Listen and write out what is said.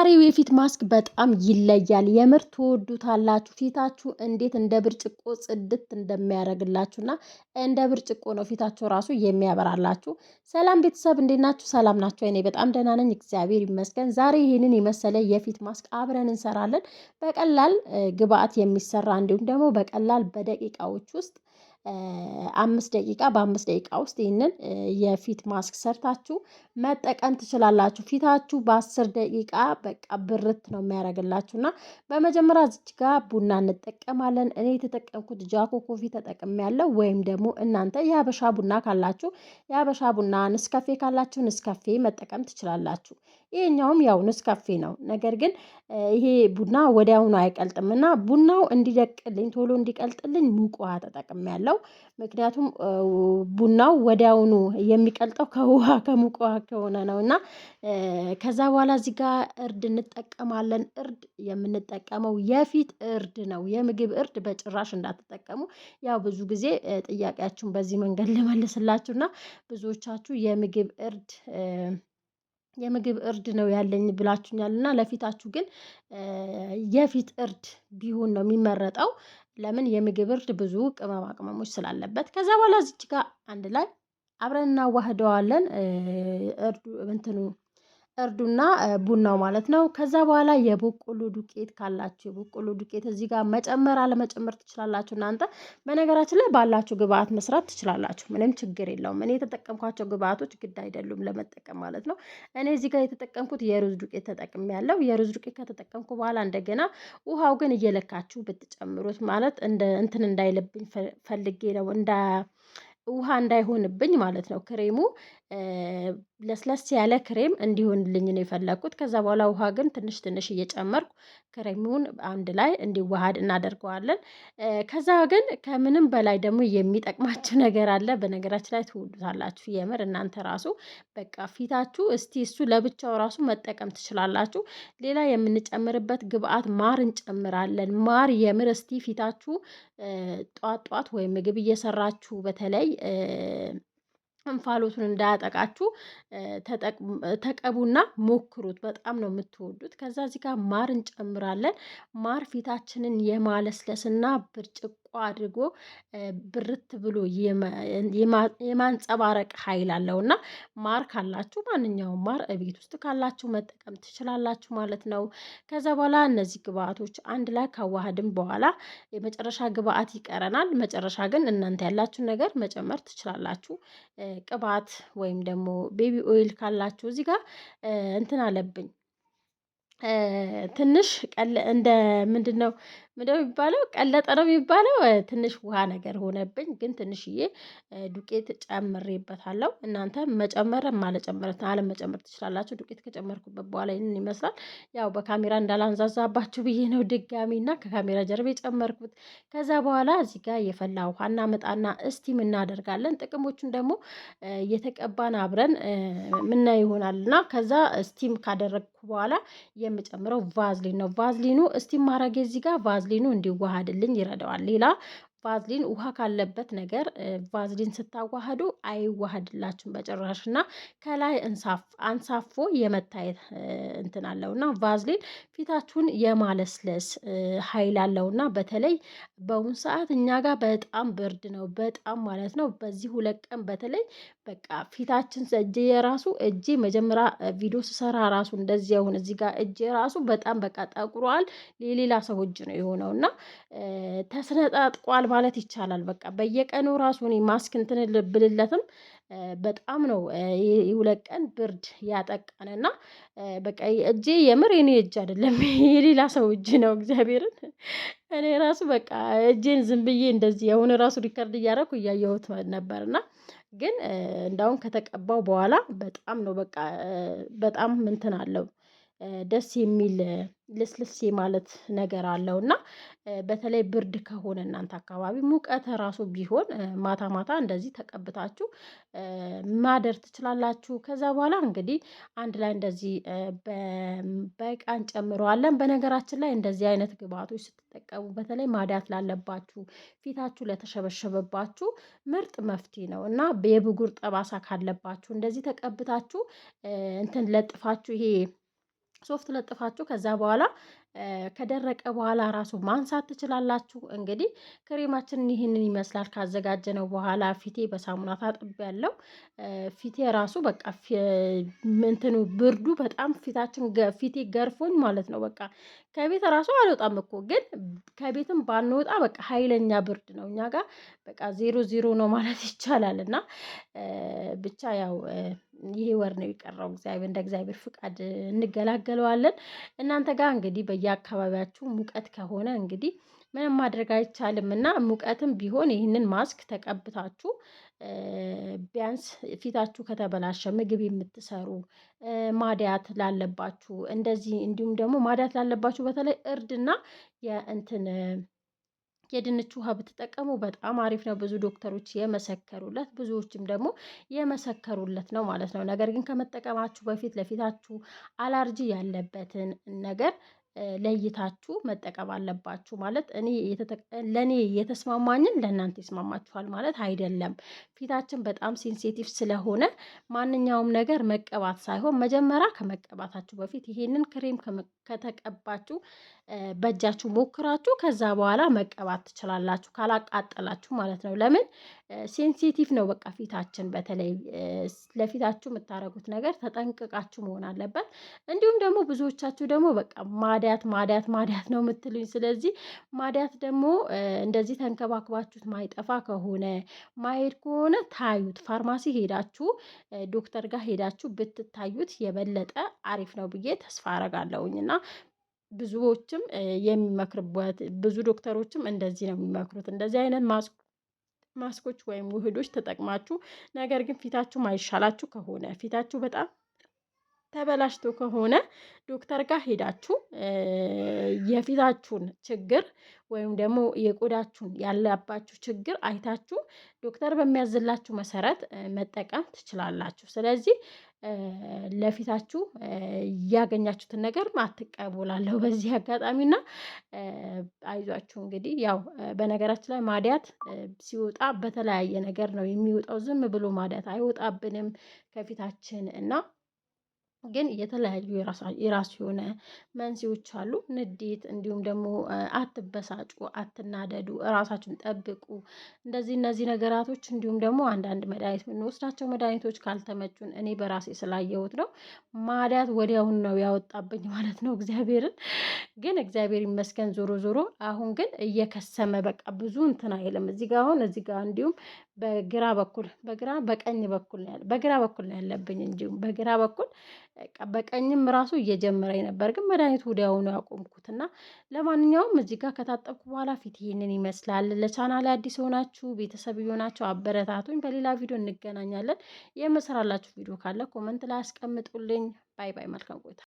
የዛሬው የፊት ማስክ በጣም ይለያል። የምር ትወዱታላችሁ። ፊታችሁ እንዴት እንደ ብርጭቆ ጽድት እንደሚያደርግላችሁና እንደ ብርጭቆ ነው ፊታችሁ ራሱ የሚያበራላችሁ። ሰላም ቤተሰብ እንዴት ናችሁ? ሰላም ናችሁ? እኔ በጣም ደህና ነኝ፣ እግዚአብሔር ይመስገን። ዛሬ ይህንን የመሰለ የፊት ማስክ አብረን እንሰራለን። በቀላል ግብአት የሚሰራ እንዲሁም ደግሞ በቀላል በደቂቃዎች ውስጥ 5 ደቂቃ በ5 ደቂቃ ውስጥ ይህንን የፊት ማስክ ሰርታችሁ መጠቀም ትችላላችሁ። ፊታችሁ በ10 ደቂቃ በቃ ብርት ነው የሚያደርግላችሁ። እና በመጀመሪያ እዚች ጋር ቡና እንጠቀማለን። እኔ የተጠቀምኩት ጃኮ ኮፊ ተጠቅም ያለው ወይም ደግሞ እናንተ የሀበሻ ቡና ካላችሁ የሀበሻ ቡና፣ ንስካፌ ካላችሁ ንስካፌ መጠቀም ትችላላችሁ። ይሄኛውም ያው ንስካፌ ነው። ነገር ግን ይሄ ቡና ወዲያውኑ አይቀልጥም እና ቡናው እንዲደቅልኝ ቶሎ እንዲቀልጥልኝ ሙቅ ውሃ ተጠቅም ያለው። ምክንያቱም ቡናው ወዲያውኑ የሚቀልጠው ከውሃ ከሙቅ ውሃ ከሆነ ነው። እና ከዛ በኋላ እዚህ ጋር እርድ እንጠቀማለን። እርድ የምንጠቀመው የፊት እርድ ነው፣ የምግብ እርድ በጭራሽ እንዳትጠቀሙ። ያው ብዙ ጊዜ ጥያቄያችሁን በዚህ መንገድ ልመልስላችሁና ብዙዎቻችሁ የምግብ እርድ ነው ያለኝ ብላችሁኛል። እና ለፊታችሁ ግን የፊት እርድ ቢሆን ነው የሚመረጠው። ለምን? የምግብ እርድ ብዙ ቅመማ ቅመሞች ስላለበት። ከዛ በኋላ እዚች ጋር አንድ ላይ አብረን እናዋህደዋለን። እርዱና ቡናው ማለት ነው። ከዛ በኋላ የበቆሎ ዱቄት ካላችሁ የበቆሎ ዱቄት እዚህ ጋር መጨመር አለመጨመር ትችላላችሁ እናንተ። በነገራችን ላይ ባላችሁ ግብአት መስራት ትችላላችሁ፣ ምንም ችግር የለውም። እኔ የተጠቀምኳቸው ግብአቶች ግድ አይደሉም ለመጠቀም ማለት ነው። እኔ እዚህ ጋር የተጠቀምኩት የሩዝ ዱቄት ተጠቅሜያለሁ። የሩዝ ዱቄት ከተጠቀምኩ በኋላ እንደገና ውሃው ግን እየለካችሁ ብትጨምሩት ማለት እንትን እንዳይልብኝ ፈልጌ ነው፣ ውሃ እንዳይሆንብኝ ማለት ነው። ክሬሙ ለስለስ ያለ ክሬም እንዲሆንልኝ ነው የፈለኩት። ከዛ በኋላ ውሃ ግን ትንሽ ትንሽ እየጨመርኩ ክሬሙን አንድ ላይ እንዲዋሃድ እናደርገዋለን። ከዛ ግን ከምንም በላይ ደግሞ የሚጠቅማችሁ ነገር አለ። በነገራችን ላይ ትወዱታላችሁ የምር እናንተ ራሱ በቃ ፊታችሁ እስቲ እሱ ለብቻው ራሱ መጠቀም ትችላላችሁ። ሌላ የምንጨምርበት ግብአት ማር እንጨምራለን። ማር የምር እስቲ ፊታችሁ ጧት ጧት ወይም ምግብ እየሰራችሁ በተለይ እንፋሎቱን እንዳያጠቃችሁ ተቀቡና ሞክሩት። በጣም ነው የምትወዱት። ከዛ እዚህ ጋር ማር እንጨምራለን። ማር ፊታችንን የማለስለስና ብርጭቆ አድርጎ ብርት ብሎ የማንጸባረቅ ኃይል አለው። እና ማር ካላችሁ ማንኛውም ማር እቤት ውስጥ ካላችሁ መጠቀም ትችላላችሁ ማለት ነው። ከዛ በኋላ እነዚህ ግብአቶች አንድ ላይ ካዋሃድን በኋላ የመጨረሻ ግብአት ይቀረናል። መጨረሻ ግን እናንተ ያላችሁን ነገር መጨመር ትችላላችሁ። ቅባት ወይም ደግሞ ቤቢ ኦይል ካላችሁ እዚህ ጋር እንትን አለብኝ ትንሽ እንደ ምንድነው የሚባለው? ቀለጠ ነው የሚባለው። ትንሽ ውሃ ነገር ሆነብኝ፣ ግን ትንሽዬ ዱቄት ጨምሬበታለሁ። እናንተ መጨመርም አለመጨመር ትችላላችሁ። ዱቄት ከጨመርኩበት በኋላ ይህንን ይመስላል። ያው በካሜራ እንዳላንዛዛባችሁ ብዬ ነው ድጋሚ እና ከካሜራ ጀርባ የጨመርኩት። ከዛ በኋላ እዚህ ጋር የፈላ ውሃ እናመጣና እስቲም እናደርጋለን። ጥቅሞቹን ደግሞ እየተቀባን አብረን ምናይ ይሆናል። እና ከዛ እስቲም ካደረግኩ በኋላ የምጨምረው ቫዝሊን ነው። ቫዝሊኑ እስቲም ማድረግ እዚህ ጋር ቫዝሊኑ እንዲዋሃድልኝ ይረዳዋል። ሌላ ቫዝሊን ውሃ ካለበት ነገር ቫዝሊን ስታዋህዱ አይዋሃድላችሁም በጭራሽ እና ከላይ አንሳፎ የመታየት እንትን አለው። እና ቫዝሊን ፊታችሁን የማለስለስ ኃይል አለው። እና በተለይ በአሁኑ ሰዓት እኛ ጋር በጣም ብርድ ነው፣ በጣም ማለት ነው። በዚህ 2 ቀን በተለይ በቃ ፊታችን እጄ መጀመሪያ ቪዲዮ ስሰራ ራሱ እንደዚህ አሁን እዚህ ጋር እጄ ራሱ በጣም በቃ ጠቁሯል። የሌላ ሰው እጅ ነው የሆነው እና ተስነጣጥቋል ማለት ይቻላል። በቃ በየቀኑ ራሱ እኔ ማስክ እንትን ብልለትም በጣም ነው 2 ቀን ብርድ ያጠቃንና በቃ እጄ የምር የኔ እጅ አይደለም የሌላ ሰው እጅ ነው። እግዚአብሔርን እኔ ራሱ በቃ እጄን ዝም ብዬ እንደዚህ አሁን ራሱ ሪከርድ እያደረኩ እያየሁት ነበርና ግን እንዳውም ከተቀባው በኋላ በጣም ነው በቃ በጣም እንትን አለው ደስ የሚል ልስልስ ማለት ነገር አለው። እና በተለይ ብርድ ከሆነ እናንተ አካባቢ ሙቀት ራሱ ቢሆን ማታ ማታ እንደዚህ ተቀብታችሁ ማደር ትችላላችሁ። ከዛ በኋላ እንግዲህ አንድ ላይ እንደዚህ በእቃ እንጨምረዋለን። በነገራችን ላይ እንደዚህ አይነት ግብአቶች ስትጠቀሙ በተለይ ማዳት ላለባችሁ፣ ፊታችሁ ለተሸበሸበባችሁ ምርጥ መፍትሄ ነው። እና የብጉር ጠባሳ ካለባችሁ እንደዚህ ተቀብታችሁ እንትን ለጥፋችሁ ይሄ ሶፍት ለጥፋችሁ ከዛ በኋላ ከደረቀ በኋላ ራሱ ማንሳት ትችላላችሁ። እንግዲህ ክሬማችንን ይህንን ይመስላል። ካዘጋጀነው በኋላ ፊቴ በሳሙና ታጥቤያለሁ። ፊቴ ራሱ በቃ እንትኑ ብርዱ በጣም ፊቴ ገርፎኝ ማለት ነው። በቃ ከቤት ራሱ አልወጣም እኮ ግን ከቤትም ባንወጣ በቃ ኃይለኛ ብርድ ነው እኛ ጋር በቃ 0 ነው ማለት ይቻላል። እና ብቻ ያው ይሄ ወር ነው የቀረው። እንደ እግዚአብሔር ፍቃድ እንገላገለዋለን። እናንተ ጋር እንግዲህ በየአካባቢያችሁ ሙቀት ከሆነ እንግዲህ ምንም ማድረግ አይቻልም እና ሙቀትም ቢሆን ይህንን ማስክ ተቀብታችሁ ቢያንስ ፊታችሁ ከተበላሸ ምግብ የምትሰሩ ማዲያት ላለባችሁ እንደዚህ እንዲሁም ደግሞ ማዲያት ላለባችሁ በተለይ እርድና የእንትን የድንች ውሃ ብትጠቀሙ በጣም አሪፍ ነው። ብዙ ዶክተሮች የመሰከሩለት ብዙዎችም ደግሞ የመሰከሩለት ነው ማለት ነው። ነገር ግን ከመጠቀማችሁ በፊት ለፊታችሁ አላርጂ ያለበትን ነገር ለይታችሁ መጠቀም አለባችሁ። ማለት ለእኔ የተስማማኝን ለእናንተ ይስማማችኋል ማለት አይደለም። ፊታችን በጣም ሴንሲቲቭ ስለሆነ ማንኛውም ነገር መቀባት ሳይሆን መጀመሪያ ከመቀባታችሁ በፊት ይሄንን ክሬም ከተቀባችሁ በእጃችሁ ሞክራችሁ ከዛ በኋላ መቀባት ትችላላችሁ፣ ካላቃጠላችሁ ማለት ነው። ለምን ሴንሲቲቭ ነው በቃ ፊታችን። በተለይ ለፊታችሁ የምታደርጉት ነገር ተጠንቅቃችሁ መሆን አለበት። እንዲሁም ደግሞ ብዙዎቻችሁ ደግሞ በቃ ማዲያት ነው የምትሉኝ። ስለዚህ ማዲያት ደግሞ እንደዚህ ተንከባክባችሁት ማይጠፋ ከሆነ ማሄድ ከሆነ ታዩት፣ ፋርማሲ ሄዳችሁ ዶክተር ጋር ሄዳችሁ ብትታዩት የበለጠ አሪፍ ነው ብዬ ተስፋ አረጋለሁኝ። እና ብዙዎችም የሚመክርበት ብዙ ዶክተሮችም እንደዚህ ነው የሚመክሩት። እንደዚህ አይነት ማስኮች ወይም ውህዶች ተጠቅማችሁ ነገር ግን ፊታችሁ ማይሻላችሁ ከሆነ ፊታችሁ በጣም ተበላሽቶ ከሆነ ዶክተር ጋር ሄዳችሁ የፊታችሁን ችግር ወይም ደግሞ የቆዳችሁን ያለባችሁ ችግር አይታችሁ ዶክተር በሚያዝላችሁ መሰረት መጠቀም ትችላላችሁ። ስለዚህ ለፊታችሁ ያገኛችሁትን ነገር አትቀበላለሁ በዚህ አጋጣሚና አይዟችሁ። እንግዲህ ያው በነገራችን ላይ ማዲያት ሲወጣ በተለያየ ነገር ነው የሚወጣው። ዝም ብሎ ማዲያት አይወጣብንም ከፊታችን እና ግን የተለያዩ የራሱ የሆነ መንስኤዎች አሉ። ንዴት፣ እንዲሁም ደግሞ አትበሳጩ፣ አትናደዱ፣ እራሳችሁን ጠብቁ። እነዚህ ነገራቶች እንዲሁም ደግሞ አንዳንድ መድኃኒት የምንወስዳቸው መድኃኒቶች ካልተመቹን እኔ በራሴ ስላየሁት ነው ማዲያት ወዲያውን ነው ያወጣብኝ ማለት ነው። ግን እግዚአብሔር ይመስገን ዞሮ ዞሮ አሁን ግን እየከሰመ በቃ ብዙ እንትን አይልም። እዚህ ጋር እንዲሁም በግራ በኩል ነው ያለብኝ። እንዲሁም በግራ በኩል በቀኝም ራሱ እየጀመረኝ ነበር፣ ግን መድኃኒቱ ወዲያውኑ ያቆምኩት እና ለማንኛውም እዚህ ጋር ከታጠብኩ በኋላ ፊት ይሄንን ይመስላል። ለቻናሌ አዲስ የሆናችሁ ቤተሰብ የሆናችሁ አበረታቱኝ። በሌላ ቪዲዮ እንገናኛለን። የምሰራላችሁ ቪዲዮ ካለ ኮመንት ላይ አስቀምጡልኝ። ባይ ባይ። መልካም ቆይታ